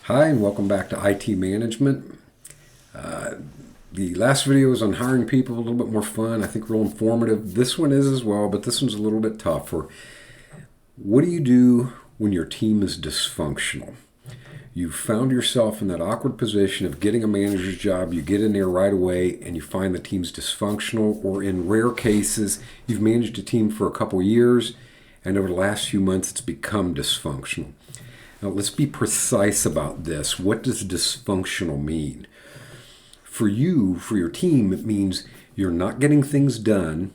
Hi, and welcome back to IT Management. The last video was on hiring people, a little bit more fun, I think real informative. This one is as well, but this one's a little bit tougher. What do you do when your team is dysfunctional? You've found yourself in that awkward position of getting a manager's job, you get in there right away and you find the team's dysfunctional, or in rare cases, you've managed a team for a couple years and over the last few months it's become dysfunctional. Now, let's be precise about this. What does dysfunctional mean? For you, for your team, it means you're not getting things done,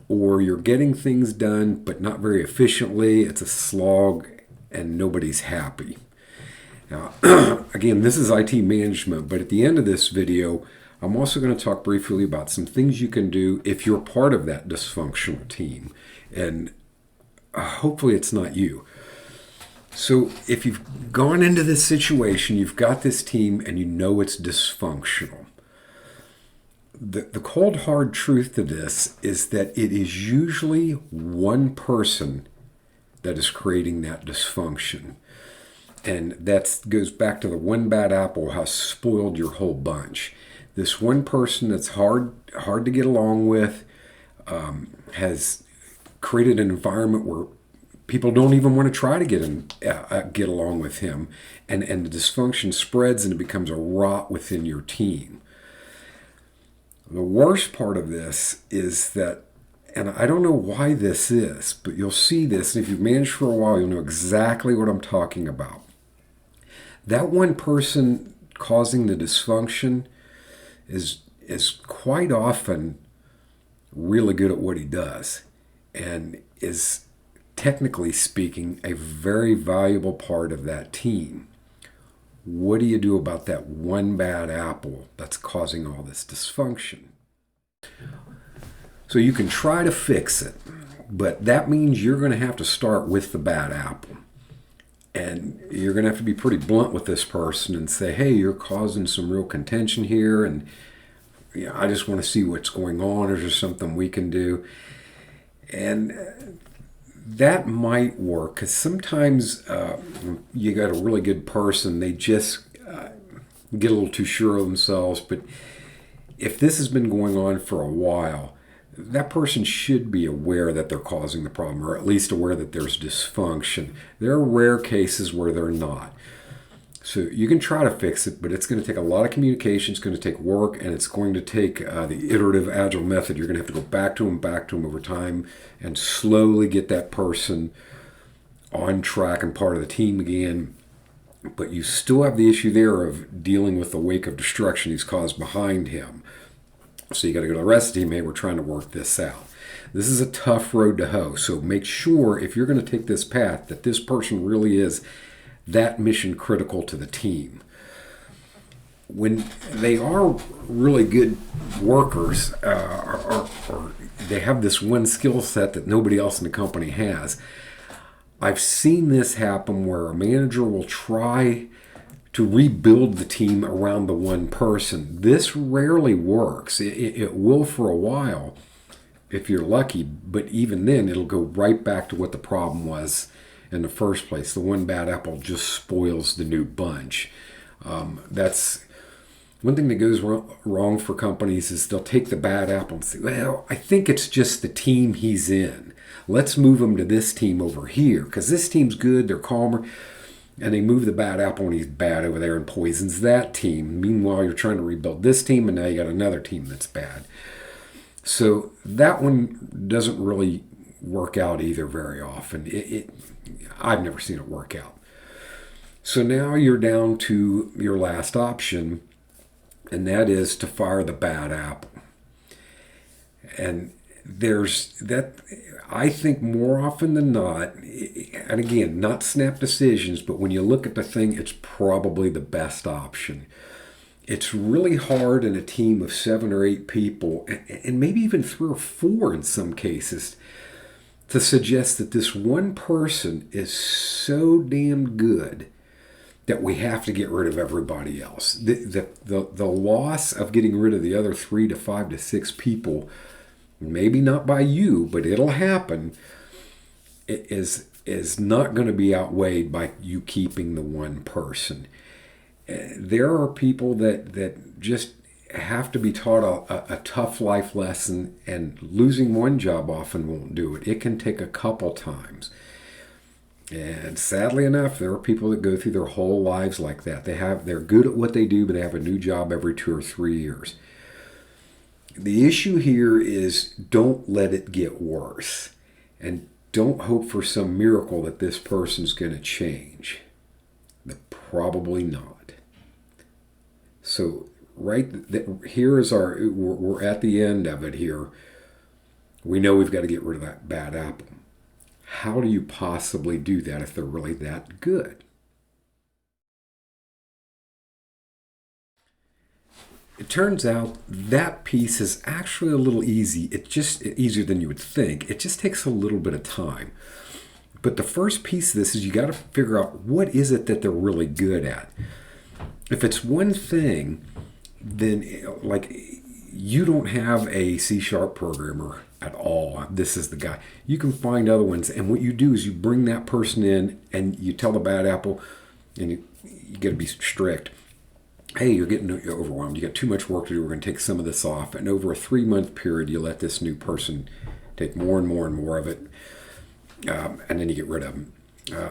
or you're getting things done but not very efficiently. It's a slog and nobody's happy. Now, again, this is IT management, but at the end of this video, I'm also going to talk briefly about some things you can do if you're part of that dysfunctional team. And hopefully it's not you. So if you've gone into this situation, you've got this team and you know it's dysfunctional. The cold hard truth to this is that it is usually one person that is creating that dysfunction. And that goes back to the one bad apple has spoiled your whole bunch. This one person that's hard to get along with has created an environment where people don't even want to try to get along with him, and the dysfunction spreads and it becomes a rot within your team. The worst part of this is that, and I don't know why this is, but you'll see this, and if you've managed for a while, you'll know exactly what I'm talking about. That one person causing the dysfunction is quite often really good at what he does, and is, technically speaking, a very valuable part of that team. What do you do about that one bad apple that's causing all this dysfunction? So you can try to fix it, but that means you're going to have to start with the bad apple. And you're going to have to be pretty blunt with this person and say, hey, you're causing some real contention here, and I just want to see what's going on. Is there something we can do? And that might work, because sometimes you got a really good person, they just get a little too sure of themselves. But if this has been going on for a while, that person should be aware that they're causing the problem, or at least aware that there's dysfunction. There are rare cases where they're not. So you can try to fix it, but it's going to take a lot of communication, it's going to take work, and it's going to take the iterative agile method. You're going to have to go back to them over time and slowly get that person on track and part of the team again. But you still have the issue there of dealing with the wake of destruction he's caused behind him. So you got to go to the rest of the team, hey, we're trying to work this out. This is a tough road to hoe, so make sure if you're going to take this path that this person really is that mission critical to the team. When they are really good workers, or they have this one skill set that nobody else in the company has, I've seen this happen where a manager will try to rebuild the team around the one person. This rarely works. It will for a while if you're lucky, but even then it'll go right back to what the problem was in the first place. The one bad apple just spoils the new bunch. That's one thing that goes wrong for companies, is they'll take the bad apple and say, well, I think it's just the team he's in. Let's move him to this team over here because this team's good, they're calmer. And they move the bad apple and he's bad over there and poisons that team. Meanwhile, you're trying to rebuild this team and now you got another team that's bad. So that one doesn't really work out either very often. I've never seen it work out. So now you're down to your last option, and that is to fire the bad apple. And there's that, I think more often than not, and again, not snap decisions, but when you look at the thing, it's probably the best option. It's really hard in a team of 7 or 8 people, and maybe even 3 or 4 in some cases, to suggest that this one person is so damn good that we have to get rid of everybody else. The loss of getting rid of the other 3 to 5 to 6 people, maybe not by you, but it'll happen, is not going to be outweighed by you keeping the one person. There are people that just have to be taught a tough life lesson, and losing one job often won't do it. It can take a couple times. And sadly enough, there are people that go through their whole lives like that. They're good at what they do, but they have a new job every 2 or 3 years. The issue here is don't let it get worse. And don't hope for some miracle that this person's going to change. Probably not. So here is we're at the end of it here. We know we've got to get rid of that bad apple. How do you possibly do that if they're really that good? It turns out that piece is actually a little easy. It's just easier than you would think. It just takes a little bit of time. But the first piece of this is you got to figure out what is it that they're really good at. If it's one thing, then like you don't have a C# programmer at all. This is the guy. You can find other ones, and what you do is you bring that person in and you tell the bad apple, and you got to be strict. Hey, you're getting overwhelmed. You got too much work to do. We're going to take some of this off. And over a 3-month period, you let this new person take more and more and more of it. And then you get rid of them.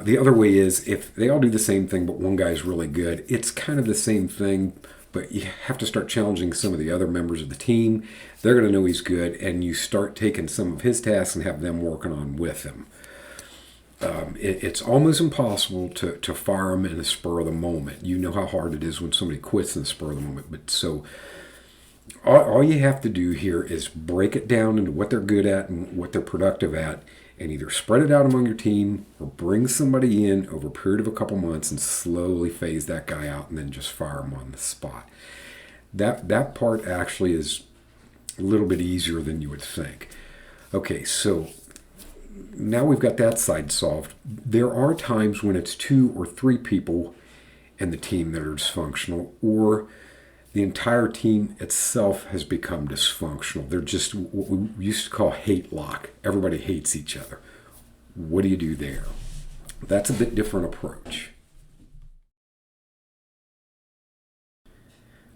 The other way is if they all do the same thing, but one guy's really good, it's kind of the same thing, but you have to start challenging some of the other members of the team. They're going to know he's good, and you start taking some of his tasks and have them working on with him. It's almost impossible to fire them in the spur of the moment. You know how hard it is when somebody quits in the spur of the moment. But so all you have to do here is break it down into what they're good at and what they're productive at, and either spread it out among your team or bring somebody in over a period of a couple months and slowly phase that guy out and then just fire him on the spot. That part actually is a little bit easier than you would think. Okay, so now we've got that side solved. There are times when it's 2 or 3 people in the team that are dysfunctional, or the entire team itself has become dysfunctional. They're just what we used to call hate lock. Everybody hates each other. What do you do there? That's a bit different approach.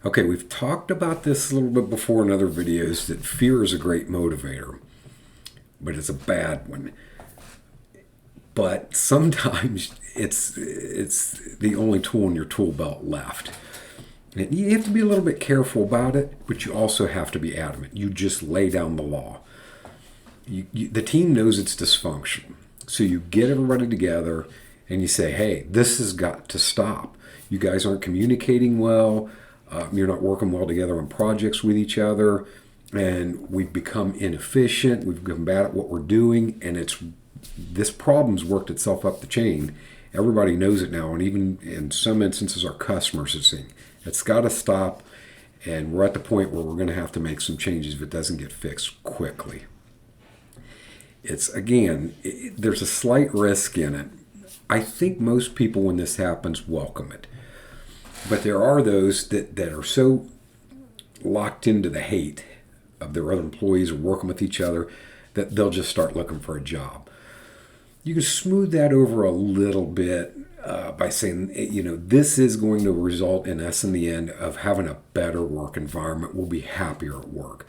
Okay, we've talked about this a little bit before in other videos, that fear is a great motivator, but it's a bad one. But sometimes it's the only tool in your tool belt left. And you have to be a little bit careful about it, but you also have to be adamant. You just lay down the law. The team knows it's dysfunctional. So you get everybody together and you say, hey, this has got to stop. You guys aren't communicating well. You're not working well together on projects with each other. And we've become inefficient. We've become bad at what we're doing. And this problem's worked itself up the chain. Everybody knows it now. And even in some instances, our customers are saying, it's got to stop. And we're at the point where we're going to have to make some changes if it doesn't get fixed quickly. There's a slight risk in it. I think most people, when this happens, welcome it. But there are those that are so locked into the hate of their other employees or working with each other that they'll just start looking for a job. You can smooth that over a little bit by saying, this is going to result in us in the end of having a better work environment. We'll be happier at work.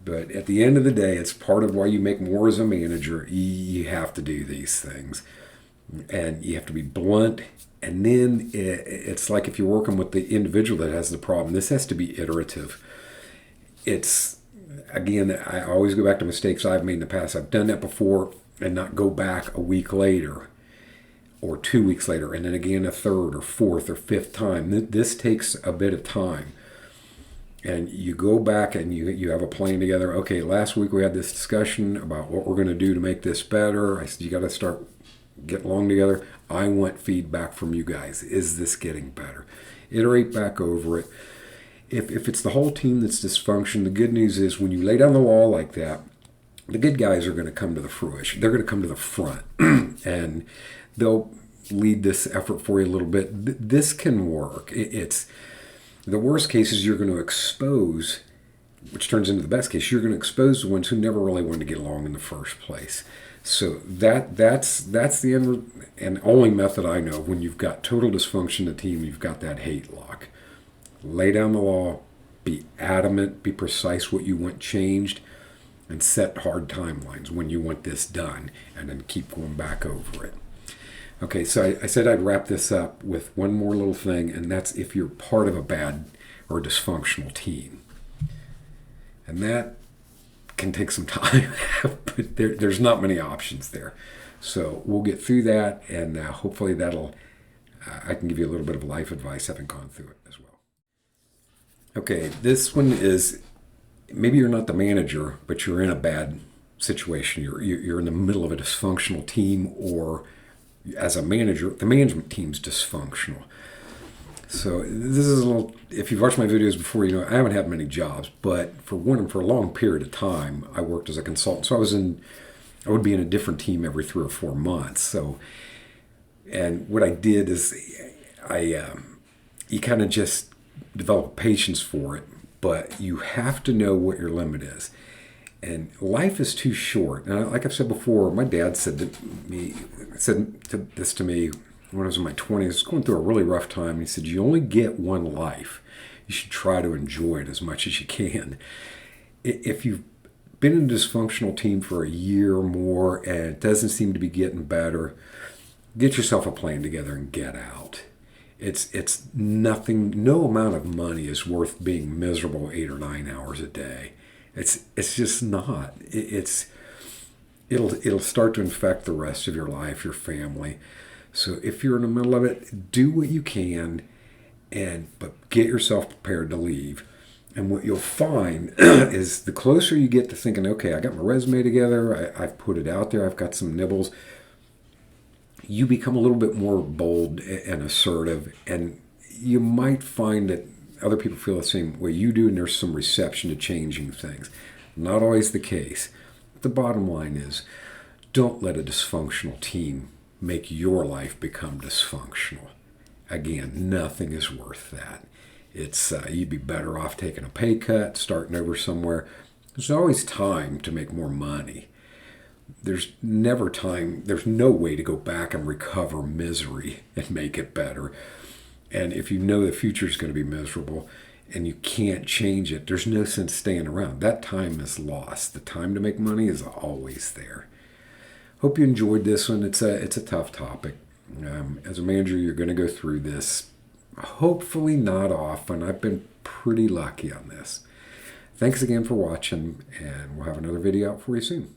But at the end of the day, it's part of why you make more as a manager. You have to do these things. And you have to be blunt. And then it's like if you're working with the individual that has the problem, this has to be iterative. I always go back to mistakes I've made in the past. I've done that before and not go back a week later or 2 weeks later and then again a third or fourth or fifth time. This takes a bit of time. And you go back and you have a plan together. Okay, last week we had this discussion about what we're going to do to make this better. I said, you got to start getting along together. I want feedback from you guys. Is this getting better? Iterate back over it. If it's the whole team that's dysfunction, the good news is when you lay down the law like that, the good guys are going to come to the fruition. They're going to come to the front. And they'll lead this effort for you a little bit. This can work. It's the worst case is you're going to expose which turns into the best case, you're going to expose the ones who never really wanted to get along in the first place. So that's the end and only method I know when you've got total dysfunction in the team, you've got that hate lock. Lay down the law, be adamant, be precise what you want changed, and set hard timelines when you want this done, and then keep going back over it. Okay, so I said I'd wrap this up with one more little thing, and that's if you're part of a bad or dysfunctional team. And that can take some time, but there's not many options there. So we'll get through that, and hopefully I can give you a little bit of life advice having gone through it as well. Okay, this one is, maybe you're not the manager, but you're in a bad situation. You're in the middle of a dysfunctional team, or as a manager, the management team's dysfunctional. So this is a little, if you've watched my videos before, you know I haven't had many jobs, but for a long period of time, I worked as a consultant. So I would be in a different team every 3 or 4 months. So, and what I did is you kind of just develop patience for it, but you have to know what your limit is. And life is too short. And like I've said before, my dad said this to me when I was in my 20s. I was going through a really rough time. He said, you only get one life. You should try to enjoy it as much as you can. If you've been in a dysfunctional team for a year or more and it doesn't seem to be getting better, get yourself a plan together and get out. It's nothing, no amount of money is worth being miserable 8 or 9 hours a day. It's just not. It'll start to infect the rest of your life, your family. So if you're in the middle of it, do what you can, but get yourself prepared to leave. And what you'll find is the closer you get to thinking, okay, I got my resume together, I've put it out there, I've got some nibbles, you become a little bit more bold and assertive, and you might find that other people feel the same way you do, and there's some reception to changing things. Not always the case. The bottom line is, don't let a dysfunctional team make your life become dysfunctional. Again, nothing is worth that. You'd be better off taking a pay cut, starting over somewhere. There's always time to make more money. There's never time, there's no way to go back and recover misery and make it better. And if you know the future is going to be miserable and you can't change it, there's no sense staying around. That time is lost. The time to make money is always there. Hope you enjoyed this one. It's a tough topic. As a manager, you're going to go through this. Hopefully not often. I've been pretty lucky on this. Thanks again for watching, and we'll have another video out for you soon.